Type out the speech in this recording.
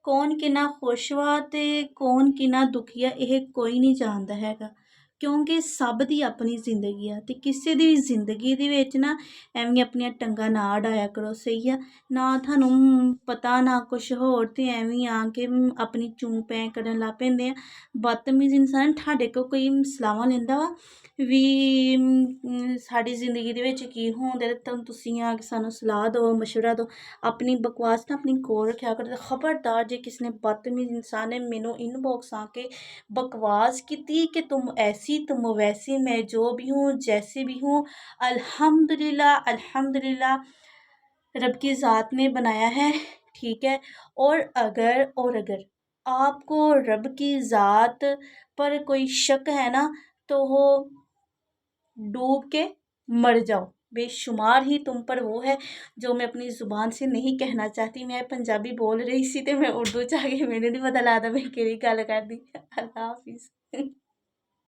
ਕੌਣ ਕਿੰਨਾ ਖੁਸ਼ ਵਾ ਅਤੇ ਕੌਣ ਕਿੰਨਾ ਦੁਖੀ ਆ, ਇਹ ਕੋਈ ਨਹੀਂ ਜਾਣਦਾ ਹੈਗਾ। ਕਿਉਂਕਿ ਸਭ ਦੀ ਆਪਣੀ ਜ਼ਿੰਦਗੀ ਆ ਅਤੇ ਕਿਸੇ ਦੀ ਜ਼ਿੰਦਗੀ ਦੇ ਵਿੱਚ ਨਾ ਐਵੇਂ ਆਪਣੀਆਂ ਟੰਗਾਂ ਨਾ ਅੜਾਇਆ ਕਰੋ, ਸਹੀ ਆ। ਨਾ ਤੁਹਾਨੂੰ ਪਤਾ ਨਾ ਕੁਛ ਹੋਰ, ਅਤੇ ਐਵੇਂ ਆ ਕੇ ਆਪਣੀ ਚੂੰ ਪੈਂ ਕਰਨ ਲੱਗ ਪੈਂਦੇ ਆ। ਬਦਤਮੀਜ਼ ਇਨਸਾਨ ਤੁਹਾਡੇ ਕੋਲ ਕੋਈ ਸਲਾਹਾਂ ਲੈਂਦਾ ਵਾ ਵੀ ਸਾਡੀ ਜ਼ਿੰਦਗੀ ਦੇ ਵਿੱਚ ਕੀ ਹੋਣ ਡਿਆ ਤਾਂ ਤੁਸੀਂ ਆ ਕੇ ਸਾਨੂੰ ਸਲਾਹ ਦਿਓ, ਮਸ਼ਵਰਾ ਦਿਓ। ਆਪਣੀ ਬਕਵਾਸ ਨਾ ਆਪਣੀ ਕੋਲ ਰੱਖਿਆ ਕਰੋ। ਖਬਰਦਾਰ ਜੇ ਕਿਸੇ ਨੇ ਬਦਤਮੀਜ਼ ਇਨਸਾਨ ਨੇ ਮੈਨੂੰ ਇਨਬॉक्स आके बकवास की थी कि तुम ऐसी तुम वैसी, मैं जो भी हूँ जैसी भी हूँ, अल्हम्दुलिल्लाह अल्हम्दुलिल्लाह रब की ज़ात ने बनाया है, ठीक है। और अगर आपको रब की ज़ात पर कोई शक है ना, तो वो डूब के मर जाओ। बेशुमार ही तुम पर वो है जो मैं अपनी ज़ुबान से नहीं कहना चाहती। मैं पंजाबी बोल रही सी ते मैं उर्दू च आ गई, मैनू नहीं पता लगदा मैं केह्ड़ी गल्ल करदी। अल्लाह हाफिज़।